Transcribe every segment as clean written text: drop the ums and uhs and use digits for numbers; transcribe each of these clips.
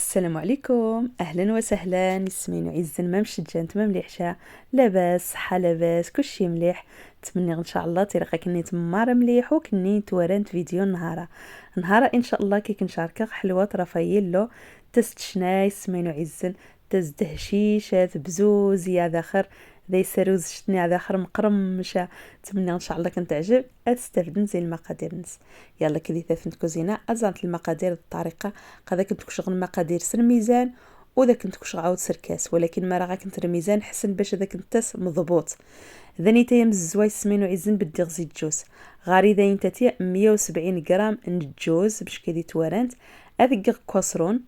السلام عليكم، اهلا وسهلا. اسمي عزن ما مشجع نتما مليحشه لاباس صحه لاباس كلشي مليح. نتمنى ان شاء الله تلقى كني تماره مليح وكني تورنت فيديو نهار ان شاء الله كي كنشارك حلوه رافاييلو تست شناي سمينو عزن تست هشيشات بزوز يا ذاخر ذي سروز شتني على اخر مقرم مشى. نتمنى ان شاء الله كنت تعجب تستافدن زي المقادير نس. يلا كي ثلاثه كوزينه ازانت المقادير الطريقه قدا كنت كشغل المقادير سر ميزان وذا كنت كشغل عاود سر كاس، ولكن ما راه كنت الميزان حسن باش هذاك التاس مضبوط. ذاني تايم الزواي سمينو عزن بدي غزيت جوز غاري ذا انت 170 غرام الجوز باش كيدي توارنت اذق كوسرون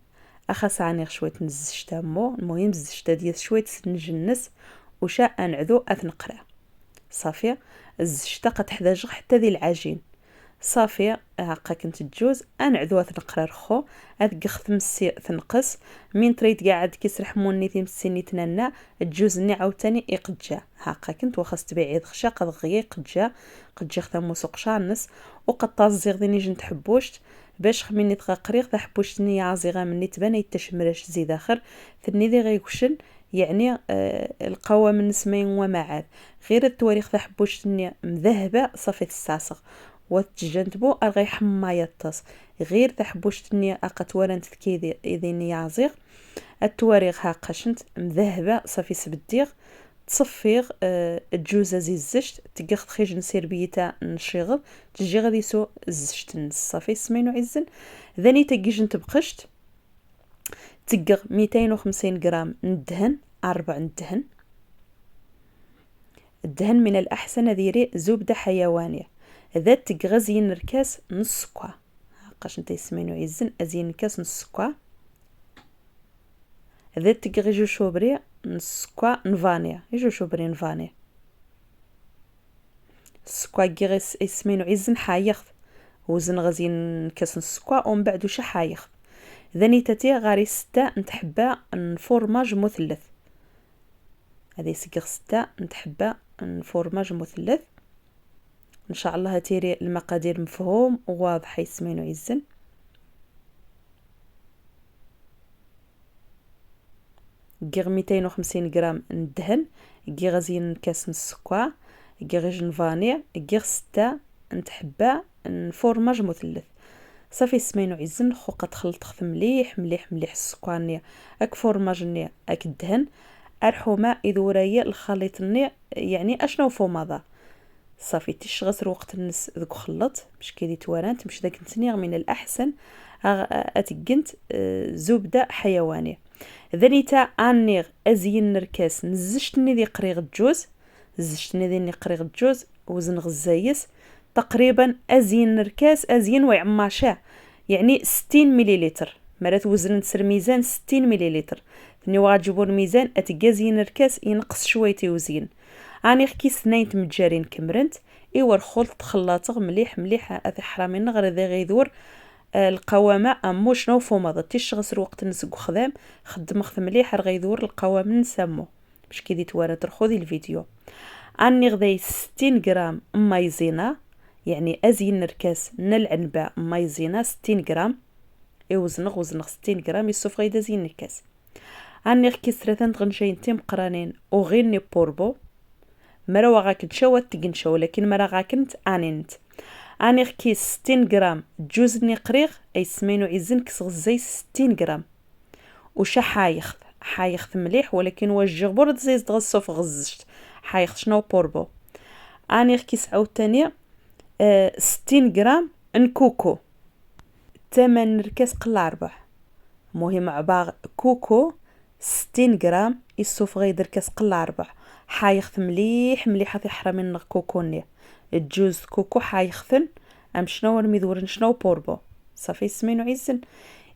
اخاس عني شويه نزجتا مو المهم زجتا ديال شويه نجنس وشا انعذو اثنقرا صافيه الزجتا قتحتاج حتى ذي العجين صافيه هاكا كنت الجوز انعذو اثنقرا رخو اذق خمسي تنقص من تريد قاعد كيسرح موني تمسيني تننا الجوز ني عاوتاني يقجا هاكا كنت وخاص تبيعي خشا قد غي قجا ختمو سوق شانس وقد طازيغ ذي نيجي نتحبوشت باش خميني تقريغ تحبوشت ني عازيغه مني تبان يتشمرش زيد اخر ثني ذي غيكشن يعني القوام من سمين وما عاد غير التواريخ تحبوش ني مذهبه صافي تستعصغ وتجنبو ارغي حما يطاس غير تحبوش تني اقتورنت كيدي اذن يعزيغ التواريخ هاكا شنت مذهبه صافي سبديغ تصفيغ الجوزه زي الزشت تقخ خيج نسير بيتا نشيغل تجي غادي سو الزشت صافي سمينو عزن ذاني تجيج نتبقشت تقغ 250 غرام ندهن 4 ندهن الدهن من الأحسن ذيري زبدة حيوانية ذات تقغزين ركاس نص كوا هاقاش انت يسمينو عزن ازين كاس نص كوا ذات تقغي شوبري نص كوا نفانيا يجو شوبري نفانيا السكوا كيغيس يسمينو عزن حايخ وزن غزين كاس نص كوا ومن بعد وش حايخ ذاني تاتي غاري 6 نتحبا نفورماج مثلث هذه سقغ 6 نتحبا نفورماج مثلث ان شاء الله تيري المقادير مفهوم وواضح يسمينو عزن كيغ 250 غرام ندهن كيغ غزين كاس نص كوا كيغ جنفاني كيغ 6 نتحبا نفورماج مثلث صافي سمينو عزن خو قد خلط مليح مليح مليح السكوانية اك فورماجني اك الدهن ارحومه اذا ورايا الخليط ني يعني اشنو فوماضه صافي تشغس وقت النس ذوك خلط باش كيدي توارنت مش داك نتنيغ من الاحسن اتقنت زبده حيوانيه ذنيتا انيغ ازين نركاس نزجتني ذي قريغ الجوز زجتني ذي قريغ الجوز وزن غزايس تقريبا ازين نركاس ازين ويعماشا يعني 60 مليلتر مرات وزن تسر ميزان 60 مليلتر ثني واجبوا الميزان اتقازين نركاس ينقص شويه توزين اني كيس 2 متجارين كمرنت ايوا الخلط خلاطغ مليح مليح اثي حرامي نغر ذي غيدور القوامه امو شنو فوماضه تيشغسر وقت نسق خدام خدم مليح غيدور القوام نسمو باش كي دي توارد خذي الفيديو اني غداي 60 غرام مايزينا يعني ازين نركاس نلعنبه مايزينا 60 غرام وزنغ 60 غرام يسوف غيدا زين نركاس اني كيس 3 غنشين تيم قرانين وغيني بوربو مرا غاكن شوات تقنشو ولكن مرا غاكنت انينت اني كيس 60 غرام جوز نقريغ اي سمينو عزن كس غزاي 60 غرام وشا حايخ مليح ولكن واش برد زيز تغصف غزشت حايخ شنو بوربو اني كيس عاوتاني 60 غرام نكوكو تمن ركاس قلا ربح مهم عباغ كوكو 60 غرام يسوف غيدر كاس قلا ربح حايخ مليح مليح في حرامين كوكوني الجوز كوكو حايخثن ام شنو المذورن شنو بوربو صافي سمينو عزن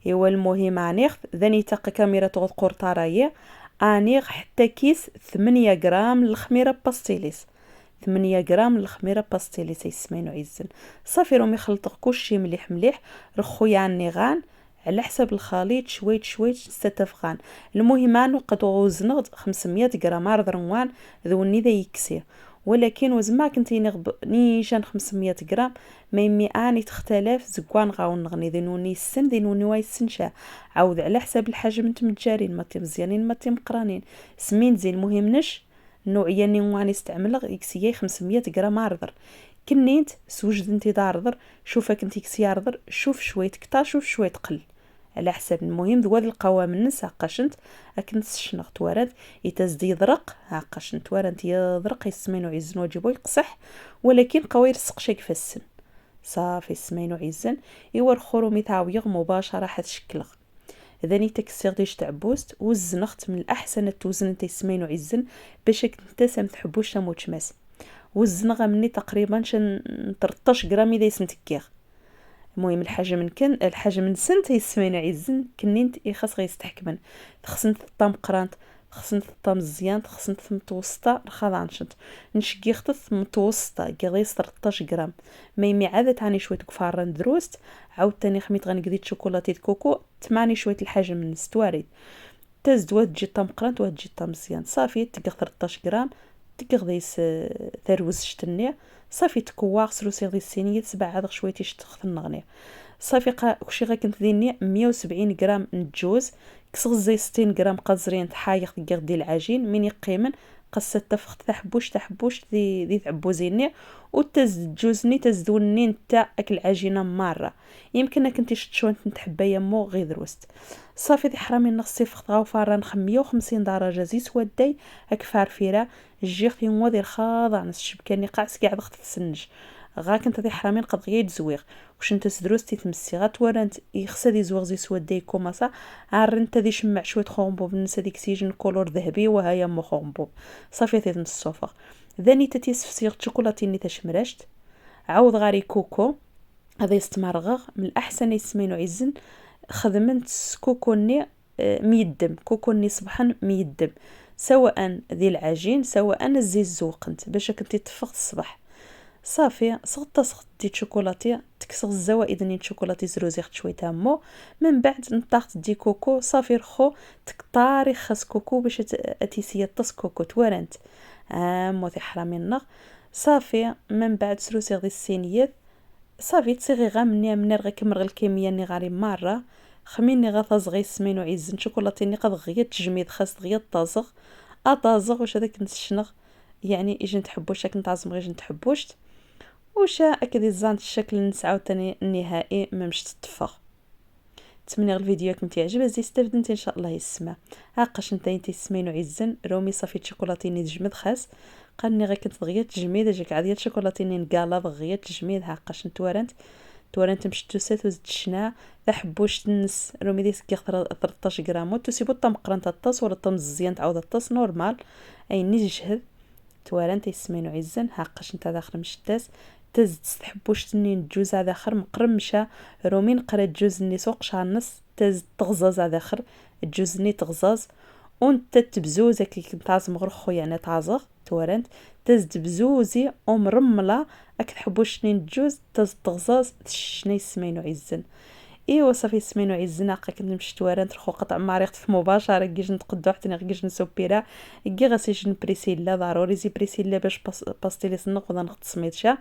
ايوا المهم انيخ ذني تاق كاميرا تغط قرطارايه انيغ حتى كيس 8 غرام الخميره باستيليس 8 غرام الخميره باستيليس يسمينو عزن صافي رومي خلطق كلشي مليح مليح رخو يعني غان على حسب الخليط شويت 6 المهم انو قد وزنغ 500 غرام ارض روان ذوني ذا يكسي ولكن وزما كنتي نغب نيشان 500 غرام ما يمي اني تختلف زكوان غاون نغني ذنوني السن ذنوني واي السنشا عاود على حساب الحجم نتم متجارين ما مزيانين ما مقرانين سمين زين المهم نش النوعيه اللي واني استعمل اكسيي 500 غرام عرضر كنيت سوجد انت دارضر شوفك انت كسي عرضر شوف شويه كتار شوف شويه تقل على حساب المهم ذوال القوام الناس هاقاشنت اكنت الشنغ توارد يتزدي يضرق هاقاشنت توارد يضرق يسمينو عزن وجيبو يقصح ولكن قوي يرسق شيك في السن صافي سمينو عزن يور خرومي تعويغ مباشره حد شكلغ ذاني تكسير ديش تعبوست وزنخت من الاحسن توزن انت سمينو عزن باش انت سام تحبوش تموت ماس وزنغه مني تقريبا 13 غرام اذا سنتكيغ المهم الحاجه من سنت يسمينو عزن كنينت خاص غيستحكمن خصنت الطام قرانت خصنت الطام مزيان خصنت متوسطه رخاضانشنت نشكي خطف متوسطه كغيس 13 غرام ما يمي عاده تاني شويه كفار دروست عاود تاني خميت غنقدي شوكولاتي كوكو تماني شويه الحاجه من الستواريد تزدوات تجي طام قرانت وتجي طام مزيان صافي تلقى 13 غرام تقضيس ثروز شتني صافي تكوا غسلو سيغدي السينيه تبع عاد شويه تيشتخ النغنيه صافي كلشي غا كنت ديني 170 غرام الجوز كسغزي 60 غرام قزرين تحايق ديال العجين من يقيمن قصت تفخت تحبوش ذي تعبوزيني وتزد جوزني تزدوني نتا اكل العجينه مره يمكن كنتي شويه نتحبى يمو غير دروست صافي دي حرامي نغسي فخت غاوفارا 150 درجه زي سوداي هاك فارفيره الجيخ يمو ديال خاضع نص شبكاني قاعس قاعد خت تسنج غا كنت دي حرامي قد غير زويغ واش انت سدروستي تمسي غتورانت يخص دي زويغ زي سوداي كوماسا عرنت دي شمع شويه خومبو بالنسبه ديك سيجن كولور ذهبي وهايا مو خومبو صافي تيت الصوفه ذاني تتيس في صيغه شوكولاتي ني تشمرشت عاود غاري كوكو هذا يستمرغ من الاحسن يسمينو عزن خدمت كوكوني ميدم كوكوني صباحا ميدم سواء ذي العجين سواء الزيت زوقنت باش كنتي تفخ الصباح صافي سغط دي شوكولاتي تكسغ الزوائد ني شوكولاتي زروزي خت شويه تامو من بعد نطاقت دي كوكو صافي رخو تكطاري خاص كوكو باش اتيسيه طس كوكو توارنت موثي حرامي النغ صافي من بعد سروسي غدي السينيات صافي تصيغي غا مني غا كمر الكميه ني غاري مره خميني غا طازغي سمينو عزن شوكولاتي ني قد غيت تجميد خاص غيت طازغ اطازغ واش هذاك نتشنغ يعني اجي نتحبوش كنت عازم غير نتحبوش وشا اكدي زانت الشكل نسعاو تاني النهائي ما مش تتفق تمنى الفيديو كنت يعجب زي استفدت ان شاء الله يسمع هاقاش نتاين تسمينو عزن رومي صافي شوكولاتيني تجمد خاص قالني غير كنت غيت تجميد جاك عاديه شوكولاتيني نقالا غيت تجميد هاقاش تورنت مشتوسات وزد الشنا لا حبوش تنس رومي ديس كي 13 غرام تسيبو طم قرنت الطاس ولا طم مزيان تعاود الطاس نورمال اي نيجي جهد تورنت يسمينو عزن هاقاش نتا داخل مشتاس تزد تحبوش تنين الجوز على اخر مقرمشه رومين قرا الجوز ني سوق شهر نص تزد تغزاز على اخر الجوز ني تغزاز وانت تبزوزه كي كنت عازم غرخو يعني طازغ تورنت تزد بزوزي ومرمله راك تحبوش تنين الجوز تزد تغزاز شنو يسمينو عزن ايوا صافي سمينو عزنا كنت نمشي توارنت رخو قطع ماريخت في مباشره كيج نتقدو حتى نغيج نسوبيرا كي غاسيش نبريسيلا ضروري زي بريسيلا باش باستيلي سنق ولا نقط سميتشا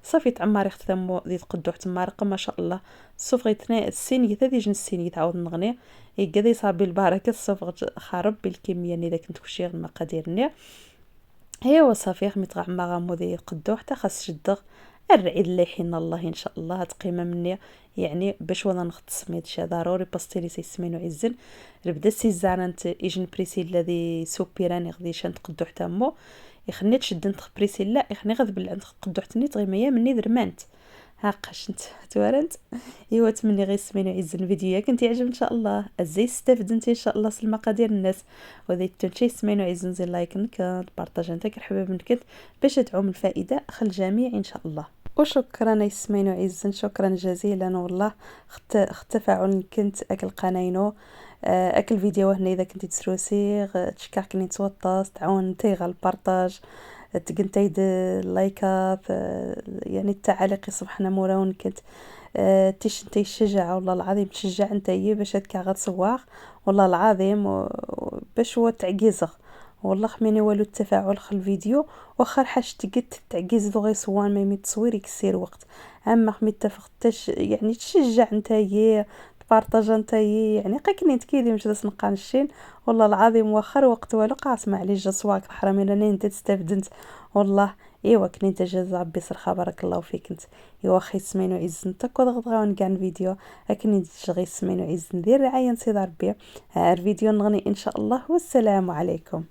صافي تعماريخت ثمو دي تقدو حتى مارقه ما شاء الله صوف غيتنا السيني حتى ديج السيني تعاود نغني كدا يصابي البركه صوف خرب بالكميه اذا كنت كلشي المقادير ايوا صافي خميت غا غامودي يقدو حتى خاص شدغ الرعيد اللي حين الله ان شاء الله تقيمه مني يعني باش ولا نخط سميت شي ضروري باستيلي سيسمينو عزن بدا سيزانت ايجن بريسيل الذي سوبيراني غادي شان تقدو حتى مو يخني تشد نت بريسيل لا يخني غاد بالعند تقدو حتى نيت غير ميا مني درمانت هاقاش انت توارنت ايوا تمني غير سمينو عزن الفيديو كنت يعجب ان شاء الله ازاي استفدت ان شاء الله في المقادير الناس وذا تنشي سمينو عزن زي لايك نكت بارطاج انت كرحبا بنكت باش تعوم الفائده خل الجميع ان شاء الله وشكرا يسمينو عزن شكرا جزيلا والله تفاعل كنت اكل قناينو اكل فيديو هنا اذا كنتي تسروسي تشكاك كني توطاس تعاون تيغا البارطاج تقنتي اللايكات يعني التعاليق صبحنا موراون كنت تيش الشجاعه والله العظيم تشجع نتايا باش هكا غتصواغ والله العظيم باش هو تعجيزه والله خميني والو التفاعل خل الفيديو واخا حاجتك تعكيز دو غي صوان ما التصوير يكسير وقت. اما خمي تفختش يعني تشجع نتايا تبارطاج نتايا يعني قاكني تكيدي مش بس نقانشين. والله العظيم واخر وقت والو قاسمع علي جا صواك حرامي لاني انت تستافدنت والله. ايوا كني انت جاز ربي سرخه بارك الله فيك انت. ايوا خي سمينو عز نتك وضغط غاون كاع الفيديو لكن غي سمينو عز ندير رعايه نسيد ربي. ها الفيديو نغني ان شاء الله والسلام عليكم.